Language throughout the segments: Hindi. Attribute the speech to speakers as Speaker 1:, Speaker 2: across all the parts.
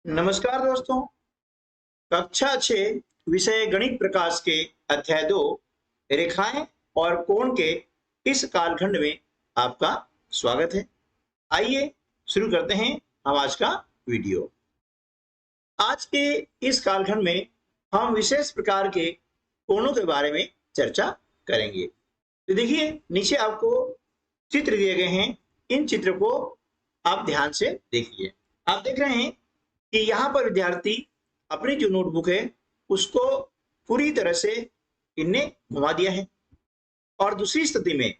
Speaker 1: नमस्कार दोस्तों। कक्षा 6 विषय गणित प्रकाश के अध्याय 2 रेखाएं और कोण के इस कालखंड में आपका स्वागत है। आइए शुरू करते हैं हम आज का वीडियो। आज के इस कालखंड में हम विशेष प्रकार के कोणों के बारे में चर्चा करेंगे। तो देखिए, नीचे आपको चित्र दिए गए हैं। इन चित्र को आप ध्यान से देखिए। आप देख रहे हैं कि यहाँ पर विद्यार्थी अपनी जो नोटबुक है उसको पूरी तरह से इनने घुमा दिया है, और दूसरी स्थिति में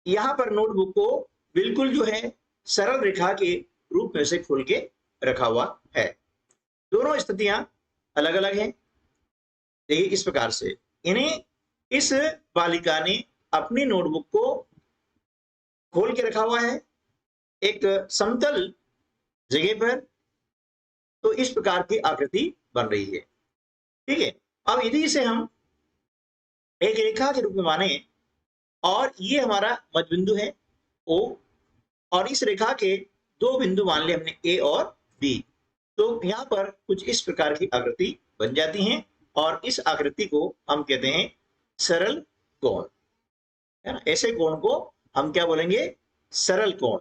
Speaker 1: यहाँ पर नोटबुक को बिल्कुल जो है सरल रेखा के रूप में से खोल के रखा हुआ है। दोनों स्थितियां अलग अलग हैं। देखिए, इस प्रकार से इस बालिका ने अपनी नोटबुक को खोल के रखा हुआ है एक समतल जगह पर। तो इस प्रकार की आकृति बन रही है। ठीक है, अब यदि इसे हम एक रेखा के रूप में माने और ये हमारा मध्य बिंदु है O, और इस रेखा के दो बिंदु मान लिए हमने A और B, तो यहाँ पर कुछ इस प्रकार की आकृति बन जाती है, और इस आकृति को हम कहते हैं सरल कोण, है ना। ऐसे कोण को हम क्या बोलेंगे? सरल कोण।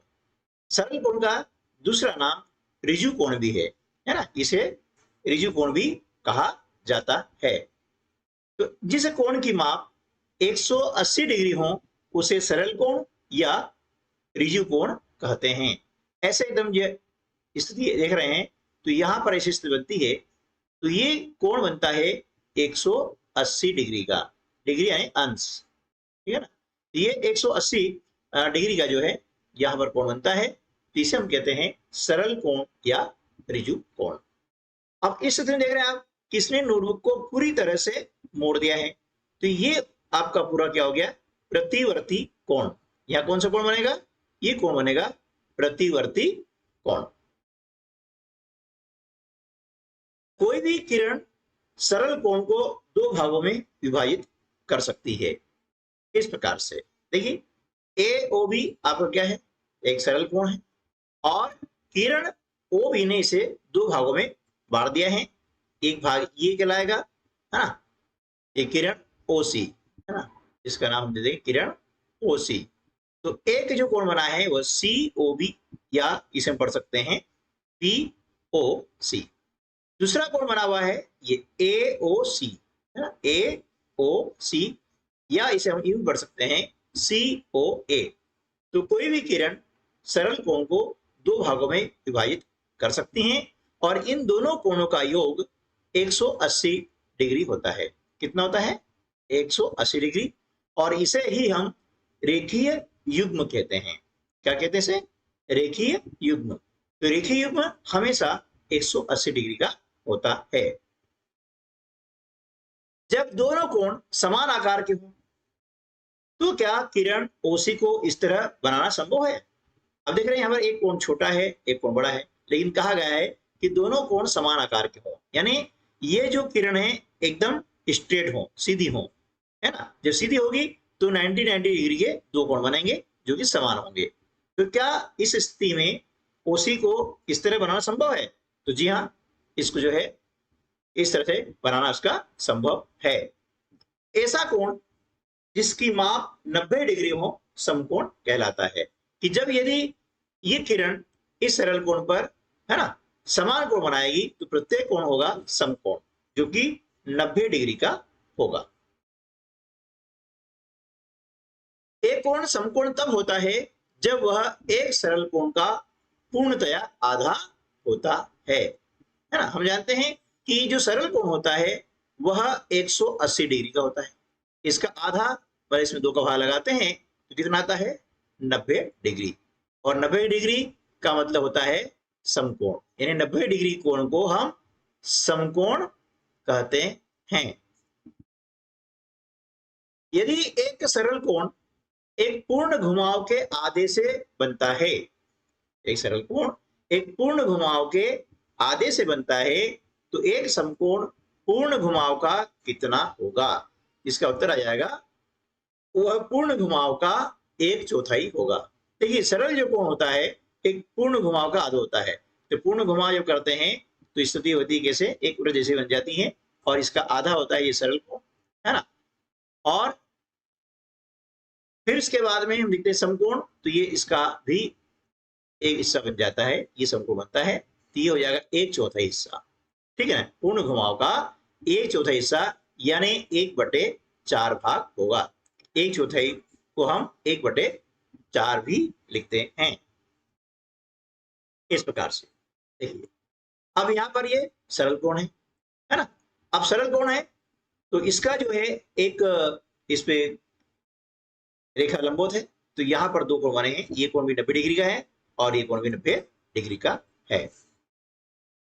Speaker 1: सरल कोण का दूसरा नाम ऋजु कोण भी है ना। इसे ऋजु कोण भी कहा जाता है। तो जिस कोण की माप 180 डिग्री हो उसे सरल कोण या ऋजु कोण कहते हैं। ऐसे एकदम ये स्थिति देख रहे हैं, तो यहां पर ऐसी स्थिति बनती है, तो ये कोण बनता है 180 डिग्री का। डिग्री यानी अंश, ठीक है ना। ये 180 डिग्री का जो है यहां पर कोण बनता है, तो इसे हम कहते हैं सरल कोण या ऋजु कोण। अब इस स्थिति में देख रहे हैं आप, किसने नोटबुक को पूरी तरह से मोड़ दिया है, तो ये आपका पूरा क्या हो गया? प्रतिवर्ती कोण। यहां कौन सा कोण बनेगा? ये कोण बनेगा प्रतिवर्ती कोण। कोई भी किरण सरल कोण को दो भागों में विभाजित कर सकती है इस प्रकार से। देखिए, AOB आपका क्या है? एक सरल कोण है, और किरण OB ने इसे दो भागों में बांट दिया है। एक भाग ये कहलाएगा, है ना, ये किरण OC, है ना, इसका नाम दे देंगे किरण OC। तो एक जो कोण बना है वह COB, या इसे हम पढ़ सकते हैं POC। दूसरा कोण बना हुआ है ये AOC, है ना, AOC, या इसे हम यूं पढ़ सकते हैं COA। तो कोई भी किरण सरल कोण को दो भागों में विभाजित कर सकती हैं, और इन दोनों कोणों का योग 180 डिग्री होता है। कितना होता है? 180 डिग्री। और इसे ही हम रेखीय युग्म कहते हैं। क्या कहते हैं इसे? रेखीय युग्म। तो रेखीय युग्म हमेशा 180 डिग्री का होता है। जब दोनों कोण समान आकार के हों, तो क्या किरण OC को इस तरह बनाना संभव है? अब देख रहे हैं यहाँ पर एक कोण छोटा है, एक कोण बड़ा है, लेकिन कहा गया है कि दोनों कोण समान आकार के हों, यानी ये जो किरण है एकदम स्ट्रेट हो, सीधी हो, है ना। जब सीधी होगी तो 90 डिग्री के दो कोण बनेंगे जो कि समान होंगे। तो क्या इस स्थिति में OC को इस तरह बनाना संभव है? तो जी हाँ, इसको जो है इस तरह से बनाना उसका संभव है। ऐसा कोण जिसकी माप 90 डिग्री हो समकोण कहलाता है। कि जब यदि ये किरण इस सरल कोण पर, है ना, समान कोण बनाएगी, तो प्रत्येक कोण होगा समकोण, जो कि 90 डिग्री का होगा। एक कोण समकोण तब होता है जब वह एक सरल कोण का पूर्णतया आधा होता है ना। हम जानते हैं कि जो सरल कोण होता है वह 180 डिग्री का होता है। इसका आधा, पर इसमें दो का भाग लगाते हैं तो कितना आता है? 90 डिग्री। और 90 डिग्री का मतलब होता है समकोण, यानी 90 डिग्री कोण को हम समकोण कहते हैं। यदि एक सरल कोण एक पूर्ण घुमाव के आधे से बनता है, एक सरल कोण एक पूर्ण घुमाव के आधे से बनता है, तो एक समकोण पूर्ण घुमाव का कितना होगा? इसका उत्तर आ जाएगा, वह पूर्ण घुमाव का 1/4 होगा। देखिए, सरल जो कोण होता है एक पूर्ण घुमाव का आधा होता है, तो पूर्ण घुमाव जब करते हैं तो स्थिति होती है कैसे, एक वृत्त जैसी बन जाती है और इसका आधा होता है ये सरल कोण, है ना। और फिर इसके बाद में हम लिखते हैं समकोण, तो ये इसका भी एक हिस्सा बन जाता है, ये समकोण बनता है, तो ये हो जाएगा एक चौथाई हिस्सा, ठीक है ना। पूर्ण घुमाव का एक चौथाई हिस्सा यानी 1/4 भाग होगा। एक चौथाई को हम 1/4 भी लिखते हैं इस प्रकार से। देखिए अब यहां पर ये सरल कोण है ना। अब सरल कोण है तो इसका जो है एक इस पे रेखा लंबवत है, तो यहां पर दो कोण बने हैं, ये कोण भी 90 डिग्री का है और ये कोण भी 90 डिग्री का है।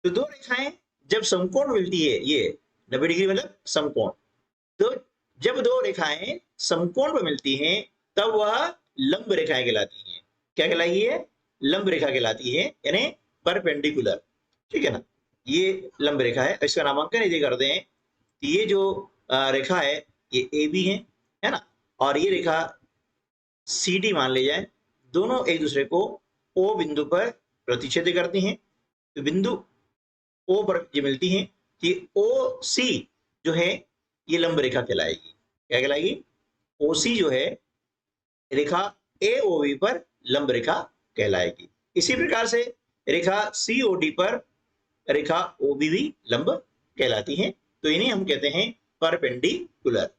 Speaker 1: तो दो रेखाएं जब समकोण मिलती है, ये 90 डिग्री मतलब समकोण, तो जब दो रेखाएं समकोण पर मिलती हैं तब वह लंब रेखाएं कहलाती हैं। क्या कहलाई है, लंब रेखा कहलाती है, यानी परपेंडिकुलर, ठीक है ना। ये लंब रेखा है, इसका नामांकन यदि करते हैं तो ये जो रेखा है ये ए बी है ना, और ये रेखा सी डी मान ली जाए, दोनों एक दूसरे को ओ बिंदु पर प्रतिच्छेद करती हैं। तो बिंदु ओ पर ये मिलती हैं, कि ओ सी जो है ये लंब रेखा कहलाएगी। क्या कहलाएगी, ओ सी जो है रेखा ए ओ बी पर लंब रेखा कहलाएगी। इसी प्रकार से रेखा सी ओ डी पर रेखा ओ बी भी लंब कहलाती है, तो इन्हें हम कहते हैं परपेंडिकुलर।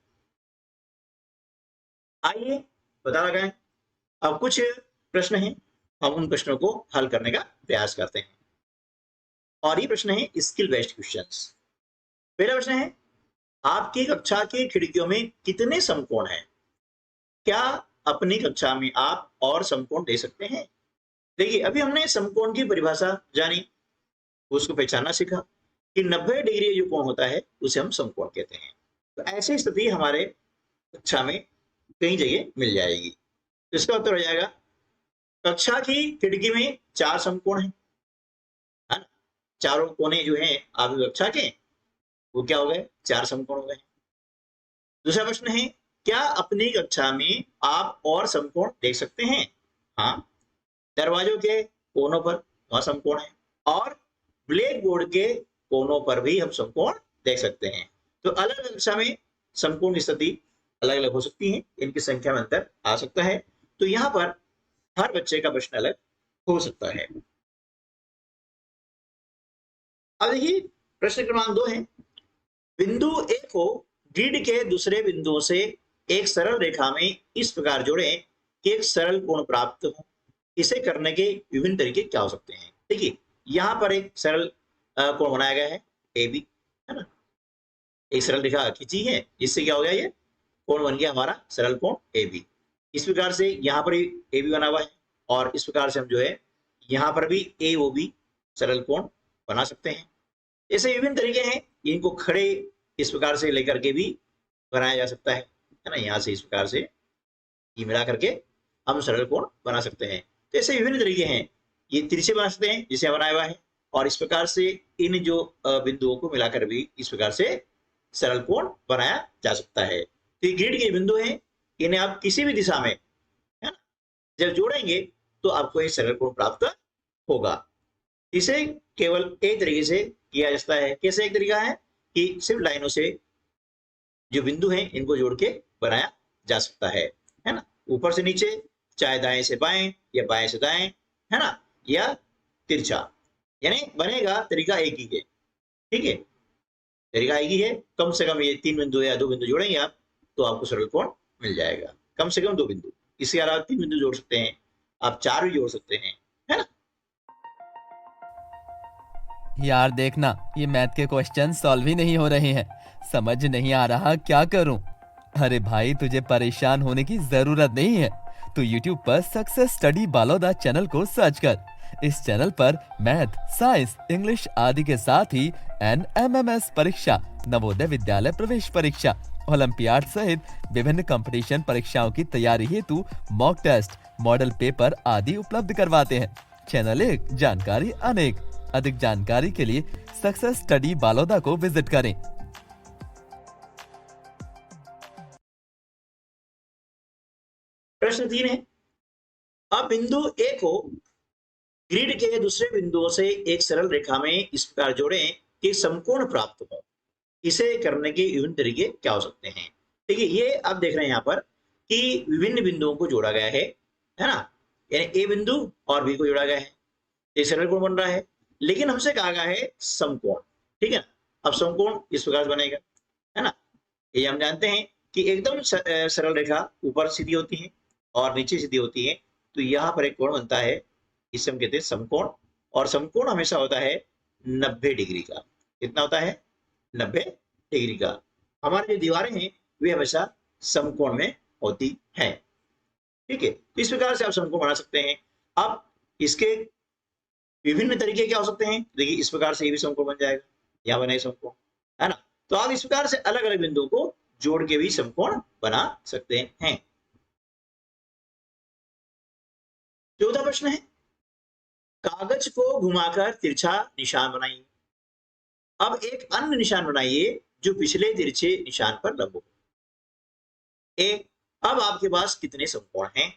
Speaker 1: आइए पता लगाएं। अब कुछ प्रश्न हैं, हम उन प्रश्नों को हल करने का प्रयास करते हैं, और ये प्रश्न है स्किल बेस्ड क्वेश्चंस। पहला प्रश्न है, आपकी कक्षा की खिड़कियों में कितने समकोण हैं? क्या अपनी कक्षा में आप और समकोण दे सकते हैं? देखिए अभी हमने समकोण की परिभाषा जानी, उसको पहचानना सीखा कि 90 डिग्री जो कोण होता है उसे हम समकोण कहते हैं। तो ऐसी स्थिति हमारे कक्षा में कई जगह मिल जाएगी। तो इसका उत्तर हो जाएगा, कक्षा की खिड़की में 4 समकोण हैं, है ना। चारों कोने जो हैं आपकी कक्षा के वो क्या हो गए, 4 समकोण हो गए। दूसरा प्रश्न है, क्या अपनी कक्षा में आप और समकोण देख सकते हैं? हाँ, दरवाजों के कोनों पर वहां समकोण है, और ब्लैक बोर्ड के कोनों पर भी हम समकोण देख सकते हैं। तो अलग अलग कक्षा में समकोण की स्थिति अलग अलग हो सकती है, इनकी संख्या में अंतर आ सकता है, तो यहाँ पर हर बच्चे का प्रश्न अलग हो सकता है। अब देखिए प्रश्न क्रमांक 2 है, बिंदु ए को ग्रिड के दूसरे बिंदुओं से एक सरल रेखा में इस प्रकार जोड़ें कि एक सरल कोण प्राप्त हो। इसे करने के विभिन्न तरीके क्या हो सकते हैं? देखिए यहाँ पर एक सरल कोण बनाया गया है ए बी, है ना। एक सरल रेखा खींची है, जिससे क्या हो गया, ये कोण बन गया हमारा सरल कोण ए बी। इस प्रकार से यहाँ पर ए बी बना हुआ है, और इस प्रकार से हम जो है यहाँ पर भी ए ओ बी सरल कोण बना सकते हैं। ऐसे विभिन्न तरीके हैं, इनको खड़े इस प्रकार से लेकर के भी बनाया जा सकता है ना। यहाँ से इस प्रकार से ये मिला करके हम सरल कोण बना सकते हैं। तो ऐसे विभिन्न तरीके हैं, ये तिरछे बना सकते हैं जिसे बनाया हुआ है, और इस प्रकार से इन जो बिंदुओं को मिलाकर भी इस प्रकार से सरल कोण बनाया जा सकता है। तो ये ग्रिड के बिंदु हैं, इन्हें आप किसी भी दिशा में, है ना, जब जोड़ेंगे तो आपको एक सरल कोण प्राप्त होगा। इसे केवल एक तरीके से किया जाता है। कैसे एक तरीका है कि सिर्फ लाइनों से जो बिंदु हैं इनको जोड़ के बनाया जा सकता है ना। ऊपर से नीचे, चाहे दाएं से बाएं या बाएं से दाएं, है ना, या तिरछा, यानी बनेगा तरीका एक ही है, ठीक है। तरीका एक ही है, कम से कम ये 3 बिंदु या 2 बिंदु जोड़ेंगे आप तो आपको सरल कोण मिल जाएगा। कम से कम 2 बिंदु, इसके अलावा 3 बिंदु जोड़ सकते हैं आप, 4 भी जोड़ सकते हैं, है ना।
Speaker 2: यार देखना, ये मैथ के क्वेश्चन सॉल्व ही नहीं हो रहे हैं, समझ नहीं आ रहा क्या करूं। अरे भाई तुझे परेशान होने की जरूरत नहीं है, तू YouTube पर सक्सेस स्टडी बालोदा चैनल को सर्च कर। इस चैनल पर मैथ, साइंस, इंग्लिश आदि के साथ ही NMMS परीक्षा, नवोदय विद्यालय प्रवेश परीक्षा, ओलंपियाड सहित विभिन्न कंपटीशन परीक्षाओं की तैयारी हेतु मॉक टेस्ट, मॉडल पेपर आदि उपलब्ध करवाते हैं। चैनल एक, जानकारी अनेक। अधिक जानकारी के लिए सक्सेस स्टडी बालोदा को विजिट करें।
Speaker 1: प्रश्न 3 है, अब बिंदु ए को ग्रिड के दूसरे बिंदुओं से एक सरल रेखा में इस प्रकार जोड़ें कि समकोण प्राप्त हो। इसे करने के विभिन्न तरीके क्या हो सकते हैं? देखिए, ये आप देख रहे हैं यहाँ पर कि विभिन्न बिंदुओं को जोड़ा गया है ना, यानी ए बिंदु और बी को जोड़ा गया है, एक सरल कोण बन रहा है, लेकिन हमसे कहा गया है समकोण। ठीक है ना, अब समकोण इस प्रकार से बनेगा, है ना। ये हम जानते हैं कि एकदम सरल रेखा ऊपर सीधी होती है और नीचे सीधी होती है, तो यहाँ पर एक कोण बनता है, इसे हम कहते हैं समकोण। और समकोण हमेशा होता है 90 डिग्री का। कितना होता है? 90 डिग्री का। हमारी जो दीवारें हैं वे हमेशा समकोण में होती हैं। ठीक है, इस प्रकार से आप समकोण बना सकते हैं। अब इसके विभिन्न तरीके क्या हो सकते हैं? देखिए, इस प्रकार से ये भी समकोण बन जाएगा, यहाँ बने समकोण, है ना। तो आप इस प्रकार से अलग अलग बिंदुओं को जोड़ के भी समकोण बना सकते हैं। चौथा प्रश्न है, कागज को घुमाकर तिरछा निशान बनाइए। अब एक अन्य निशान बनाइए जो पिछले तिरछे निशान पर लंब हो। एक, अब आपके पास कितने समकोण हैं?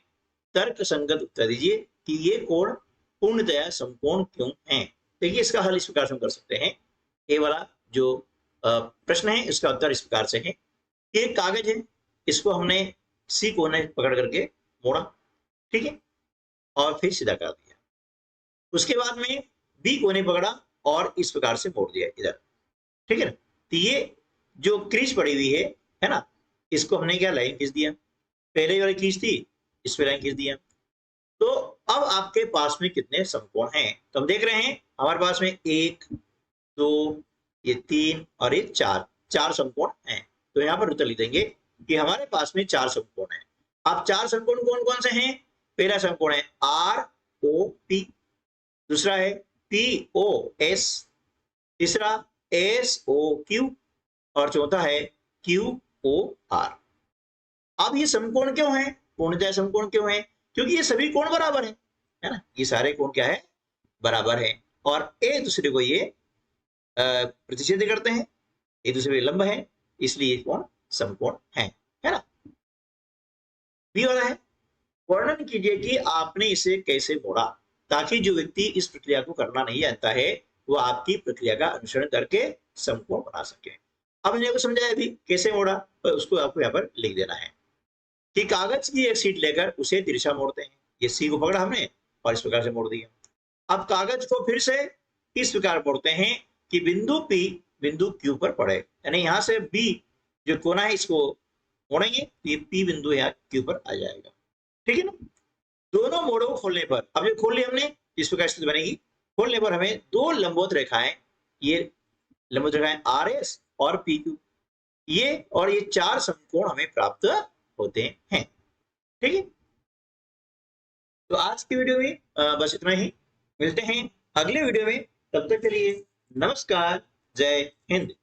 Speaker 1: तर्क संगत उत्तर दीजिए कि ये कोण पूर्णतया समकोण क्यों हैं। देखिए, इसका हल इस प्रकार से हम कर सकते हैं। ये वाला जो प्रश्न है इसका उत्तर इस प्रकार से है, एक कागज है, इसको हमने सी कोने पकड़ करके मोड़ा, ठीक है, और फिर सीधा कर दिया। उसके बाद में बी कोने पकड़ा और इस प्रकार से मोड़ दिया इधर, ठीक है ना। तो ये जो क्रीज पड़ी हुई है ना, इसको हमने क्या लाइन खींच दिया, पहले वाली क्रीज थी, इस पे लाइन खींच दिया। तो अब आपके पास में कितने समकोण हैं? तो हम देख रहे हैं हमारे पास में 1 2 ये 3 और ये 4 समकोण हैं। तो यहाँ पर उत्तर लिख देंगे कि हमारे पास में 4 समकोण हैं। अब 4 समकोण कौन कौन से हैं? पहला समकोण है आर ओ पी, दूसरा है पी ओ एस, तीसरा एस ओ क्यू और चौथा है क्यू ओ आर। अब ये समकोण क्यों है? पूर्णतः समकोण क्यों है? क्योंकि ये सभी कोण बराबर है ना। ये सारे कोण क्या है? बराबर है और एक दूसरे को ये प्रतिच्छेद करते हैं, एक दूसरे के लंब है, इसलिए कोण समकोण है ना। बी वाला है, वर्णन कीजिए कि आपने इसे कैसे मोड़ा ताकि जो व्यक्ति इस प्रक्रिया को करना नहीं जानता है वो आपकी प्रक्रिया का अनुसरण करके समकोण बना सके। अब मैंने आपको समझाया भी कैसे मोड़ा, तो उसको आपको यहाँ पर लिख देना है कि कागज की एक शीट लेकर उसे तिरछा मोड़ते हैं। ये सी को पकड़ा हमने और इस प्रकार से मोड़ दिया। अब कागज को फिर से इस प्रकार मोड़ते हैं कि बिंदु P बिंदु Q पर पड़े, यानी यहां से B जो कोना है इसको मोड़ेंगे, ये P बिंदु यहाँ Q पर आ जाएगा, ठीक है ना। दोनों मोड़ों को खोलने पर, अब ये खोल लिया हमने, इस प्रकार स्थिति बनेगी। खोलने पर हमें दो लंबवत रेखाएं, ये लंबवत रेखाएं RS और PQ, ये और ये 4 समकोण हमें प्राप्त होते हैं, ठीक है। तो आज की वीडियो में बस इतना ही। मिलते हैं अगले वीडियो में, तब तक के लिए नमस्कार, जय हिंद।